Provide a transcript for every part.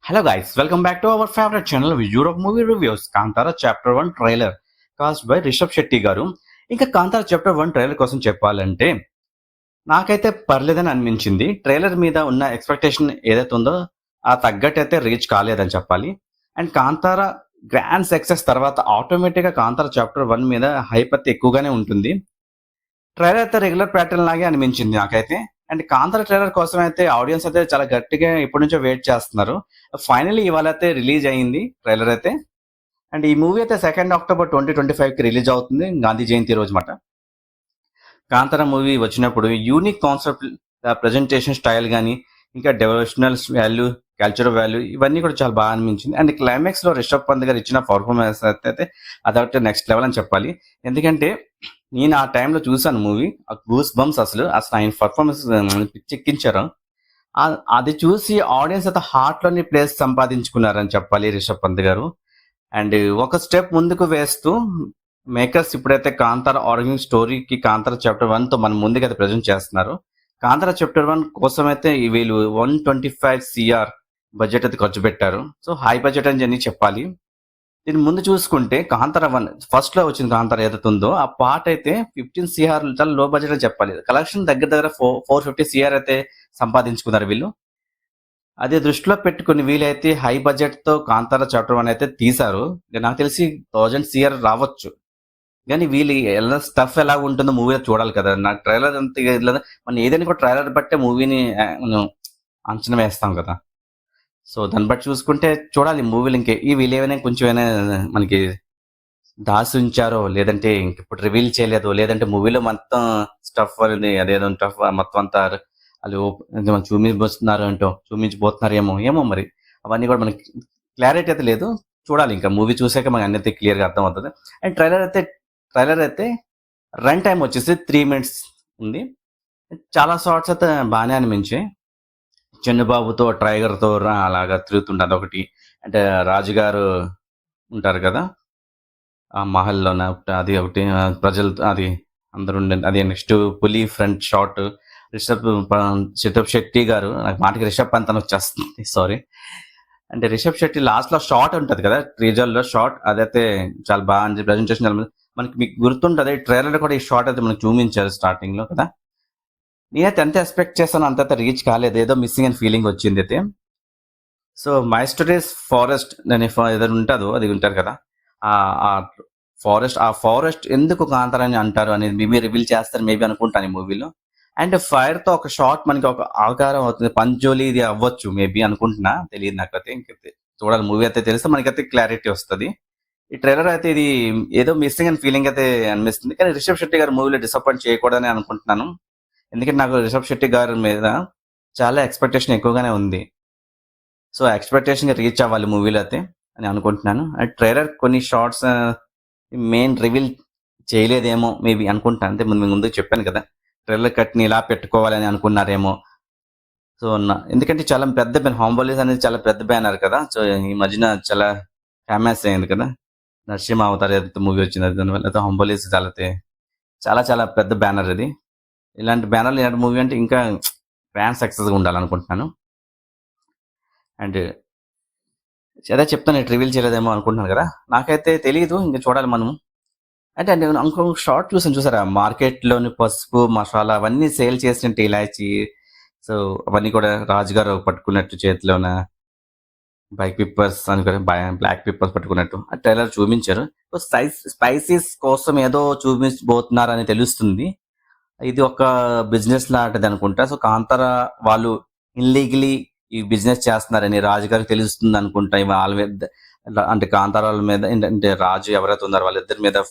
Hello guys, welcome back to our favorite channel Europe Movie Reviews. Kantara chapter 1 trailer cast by Rishab Shetty garu. ఇంకా Kantara chapter 1 trailer కోసం చెప్పాలంటే నాకైతే పర్లేదని అనిపించింది. Trailer మీద ఉన్న ఎక్స్పెక్టేషన్ ఏదైతే ఉందో ఆ తగ్గట్టు అయితే రీచ్ కాలేదని చెప్పాలి. అండ్ కాంతారా గ్రాండ్ సక్సెస్ తర్వాత ఆటోమేటిక్గా కాంతారా చాప్టర్ 1 మీద హైప్ అయితే ఎక్కువగానే ఉంటుంది. ట్రైలర్ అయితే రెగ్యులర్ ప్యాటర్న్ లాగే అనిపించింది నాకైతే. అండ్ కాంతార ట్రైలర్ కోసం అయితే ఆడియన్స్ అయితే చాలా గట్టిగా ఇప్పటి నుంచో వెయిట్ చేస్తున్నారు. ఫైనల్లీ ఇవాళ అయితే రిలీజ్ అయ్యింది ట్రైలర్ అయితే. అండ్ ఈ మూవీ అయితే 2 అక్టోబర్ 2025కి రిలీజ్ అవుతుంది, గాంధీ జయంతి రోజు మాట. కాంతార మూవీ వచ్చినప్పుడు యూనిక్ కాన్సెప్ట్, ప్రజెంటేషన్ స్టైల్ కానీ, ఇంకా డెవోషనల్ వాల్యూ, కల్చరల్ వాల్యూ ఇవన్నీ కూడా చాలా బాగా అనిపించింది. అండ్ క్లైమాక్స్ లో రిషబ్ పంత్ గారు ఇచ్చిన పర్ఫార్మెన్స్ అయితే అదొకటి నెక్స్ట్ లెవెల్ అని చెప్పాలి. ఎందుకంటే నేను ఆ టైంలో చూసాను మూవీ, గూస్ బంప్స్ అసలు ఆయన పర్ఫార్మెన్స్ పిచ్చెక్కించారు. అది చూసి ఆడియన్స్ అయితే హార్ట్ లోని ప్లేస్ సంపాదించుకున్నారని చెప్పాలి రిషబ్ పంత్ గారు. అండ్ ఒక స్టెప్ ముందుకు వేస్తూ మేకర్స్ ఇప్పుడైతే కాంతార ఆరిజిన్ స్టోరీకి కాంతార చాప్టర్ 1 తో మన ముందుకు అయితే ప్రజెంట్ చేస్తున్నారు. కాంతార చాప్టర్ 1 కోసం అయితే వీళ్ళు 125 CR బడ్జెట్ అయితే ఖర్చు పెట్టారు. సో హై బడ్జెట్ అని చెప్పాలి. దీని ముందు చూసుకుంటే కాంతార 1 ఫస్ట్ లో వచ్చిన కాంతార ఏదైతే ఉందో ఆ పార్ట్ అయితే 15 CR చాలా లో బడ్జెట్ అని చెప్పాలి. కలెక్షన్ దగ్గర 450 CR అయితే సంపాదించుకున్నారు వీళ్ళు. అదే దృష్టిలో పెట్టుకుని వీలైతే హై బడ్జెట్ తో కాంతార చాప్టర్ 1 అయితే తీశారు. నాకు తెలిసి 1000 CR రావచ్చు. కానీ వీళ్ళు ఎలా స్టఫ్ ఎలా ఉంటుందో మూవీలో చూడాలి కదా. నాకు ట్రైలర్ అంత మనం ఏదైనా కూడా ట్రైలర్ బట్టే మూవీని మనం అంచనా వేస్తాం కదా. సో దాన్ని బట్టి చూసుకుంటే చూడాలి మూవీలు. ఈ వీళ్ళు ఏమైనా కొంచెం ఏమైనా మనకి దాసి ఉంచారో, లేదంటే ఇప్పుడు రివీల్ చేయలేదో, లేదంటే మూవీలో మొత్తం స్టఫ్ అనేది అదేదో స్టఫ్ మొత్తం అంతా వాళ్ళు చూపించబోతున్నారేమో ఏమో మరి. అవన్నీ కూడా మనకి క్లారిటీ అయితే లేదు. చూడాలి, ఇంకా మూవీ చూసాక మనకి అన్నీ క్లియర్గా అర్థం అవుతుంది. అండ్ ట్రైలర్ అయితే రన్ టైం వచ్చేసి 3 minutes ఉంది. చాలా షార్ట్స్ అయితే బాగానే అనిపించాయి. చంద్రబాబుతో టైగర్తో అలాగా తిరుగుతుంటారు ఒకటి. అంటే రాజుగారు ఉంటారు కదా ఆ మహల్లోన, అది ఒకటి ప్రజలతో అది అందరూ ఉండే అది. నెక్స్ట్ పులి ఫ్రంట్ షాట్. రిషబ్ శెట్టి గారు, నాకు మాటకి రిషబ్ పంత్ అని వచ్చేస్తుంది, సారీ. అంటే రిషబ్ శెట్టి లాస్ట్ లో షార్ట్ ఉంటది కదా, ట్రీజర్ లో షార్ట్, అదైతే చాలా బాగా ప్రజెంటేషన్. మనకి మీకు గుర్తుంటది ట్రైలర్ కూడా ఈ షార్ట్ అయితే మనకి చూపించారు స్టార్టింగ్ లో కదా. నేనైతే ఎంత ఎక్స్పెక్ట్ చేస్తాను అంత రీచ్ కాలేదు, ఏదో మిస్సింగ్ అని ఫీలింగ్ వచ్చింది అయితే. సో మై స్టోరీస్ ఫారెస్ట్ అని ఏదైనా ఉంటుందో అది ఉంటారు కదా, ఆ ఫారెస్ట్ ఎందుకు కాంతారని అంటారు అనేది మేబీ రివీల్ చేస్తారు మేబీ అనుకుంటాను ఈ మూవీలో. అండ్ ఫైర్ తో ఒక షార్ట్ మనకి ఒక ఆకారం అవుతుంది, పంచోలి ఇది అవ్వచ్చు మేబీ అనుకుంటున్నా, తెలియదు నాకైతే. ఇంకైతే చూడాలి, మూవీ అయితే తెలిస్తే మనకైతే క్లారిటీ వస్తుంది. ఈ ట్రైలర్ అయితే ఇది ఏదో మిస్సింగ్ అని ఫీలింగ్ అయితే అనిపిస్తుంది. కానీ రిషబ్ శెట్టి గారు మూవీలో డిసప్పాయింట్ చేయకూడదని అనుకుంటున్నాను. ఎందుకంటే నాకు రిషబ్ శెట్టి గారి మీద చాలా ఎక్స్పెక్టేషన్ ఎక్కువగానే ఉంది. సో ఎక్స్పెక్టేషన్ రీచ్ అవ్వాలి మూవీలో అయితే అని అనుకుంటున్నాను. అండ్ ట్రైలర్ కొన్ని షార్ట్స్ మెయిన్ రివీల్ చేయలేదేమో మేబీ అనుకుంటాను. అంటే ముందు చెప్పాను కదా, ట్రైలర్ కట్ని ఇలా పెట్టుకోవాలని అనుకున్నారేమో. సో ఎందుకంటే చాలా పెద్ద బ్యాన్, హాంబోలీస్ అనేది చాలా పెద్ద బ్యానర్ కదా. సో ఈ మధ్యన చాలా ఫేమస్ అయింది కదా, నరసింహ అవతార్ ఏదైతే మూవీ వచ్చింది దానివల్ల అయితే హాంబోలీస్ చాలా చాలా పెద్ద బ్యానర్ ఇది. ఇలాంటి బ్యానర్లు, ఇలాంటి మూవీ అంటే ఇంకా గ్రాండ్ సక్సెస్గా ఉండాలనుకుంటున్నాను. అండ్ అదే చెప్తాను, రివీల్ చేయలేదేమో అనుకుంటున్నాను కదా, నాకైతే తెలియదు, ఇంకా చూడాలి మనం. అంటే నేను ఇంకొక షార్ట్ చూసారా, మార్కెట్లోని పసుపు మసాలా అవన్నీ సేల్ చేసినట్టు ఇలాచి. సో అవన్నీ కూడా రాజుగారు పట్టుకున్నట్టు చేతిలోన బైక్ పిప్పర్స్ అనుకుని బ్లాక్ పిప్పర్స్ పట్టుకున్నట్టు ఆ ట్రైలర్ చూపించారు. స్పైసీస్ కోసం ఏదో చూపించబోతున్నారని తెలుస్తుంది. ఇది ఒక బిజినెస్ లాంటిది అనుకుంటా. సో కాంతార వాళ్ళు ఇన్లీగలీ ఈ బిజినెస్ చేస్తున్నారని రాజుగారికి తెలుస్తుంది అనుకుంటా. వాళ్ళ మీద అంటే కాంతార వాళ్ళ మీద, అంటే రాజు ఎవరైతే ఉన్నారో వాళ్ళిద్దరి మీద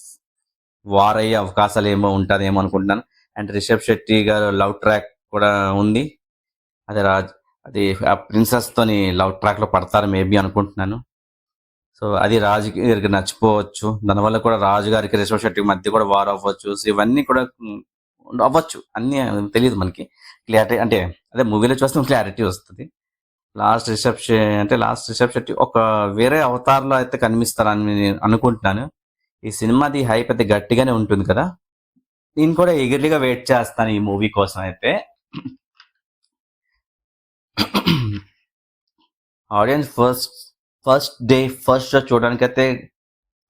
వార్ అయ్యే అవకాశాలు ఏమో ఉంటుందేమో అనుకుంటున్నాను. అండ్ రిషబ్ శెట్టి గారు లవ్ ట్రాక్ కూడా ఉంది. అదే అది ఆ ప్రిన్సెస్ తోని లవ్ ట్రాక్ లో పడతారు మేబీ అనుకుంటున్నాను. సో అది రాజుగారికి నచ్చిపోవచ్చు, దానివల్ల కూడా రాజుగారికి రిషబ్ శెట్టి మధ్య కూడా వార్ అవ్వచ్చు. సో ఇవన్నీ కూడా అవ్వచ్చు, అన్ని తెలియదు మనకి క్లారిటీ. అంటే అదే మూవీలో చూస్తే క్లారిటీ వస్తుంది. లాస్ట్ రిషబ్ శెట్టి ఒక వేరే అవతారంలో అయితే కనిపిస్తారని నేను అనుకుంటున్నాను. ఈ సినిమాది హైప్ అయితే గట్టిగానే ఉంటుంది కదా. నేను కూడా ఎగిర్లీగా వెయిట్ చేస్తాను ఈ మూవీ కోసం అయితే. Audience first day first show చూడడానికైతే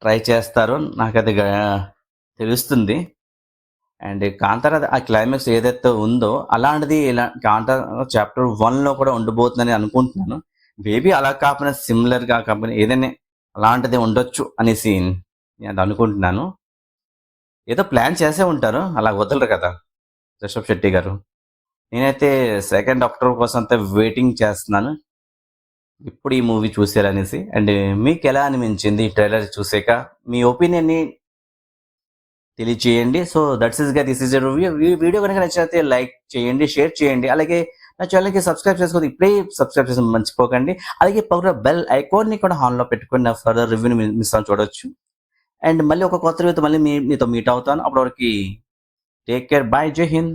ట్రై చేస్తారు నాకైతే తెలుస్తుంది. అండ్ కాంతార ఆ క్లైమాక్స్ ఏదైతే ఉందో అలాంటిది ఇలా కాంతార చాప్టర్ 1లో కూడా ఉండబోతుందని అనుకుంటున్నాను. మేబీ అలా కాకపోయినా సిమిలర్గా కాకపోయినా ఏదైనా అలాంటిది ఉండొచ్చు అనేసి నేను అనుకుంటున్నాను. ఏదో ప్లాన్ చేసే ఉంటారు, అలా వదలరు కదా రిషబ్ శెట్టి గారు. నేనైతే సెకండ్ అక్టోబర్ కోసం అంతా వెయిటింగ్ చేస్తున్నాను, ఇప్పుడు ఈ మూవీ చూసారనేసి. అండ్ మీకు ఎలా అనిపించింది ఈ ట్రైలర్ చూసాక? మీ ఒపీనియన్ని తెలియచేయండి. సో దట్స్ ఇస్ గా దిస్ ఇస్ రివ్యూ. ఈ వీడియో కనుక నచ్చితే లైక్ చేయండి, షేర్ చేయండి. అలాగే నా ఛానల్కి సబ్స్క్రైబ్ చేసుకోండి, ఇప్పుడే సబ్స్క్రైబ్ చేసి మర్చిపోకండి. అలాగే పక్కన బెల్ ఐకాన్ని కూడా ఆన్లో పెట్టుకుని నా ఫర్దర్ రివ్యూని మిస్ అని చూడొచ్చు. అండ్ మళ్ళీ ఒక కొత్త రివ్యూతో మళ్ళీ మీతో మీట్ అవుతాను. అప్పటివరకు టేక్ కేర్, బాయ్, జై హింద్.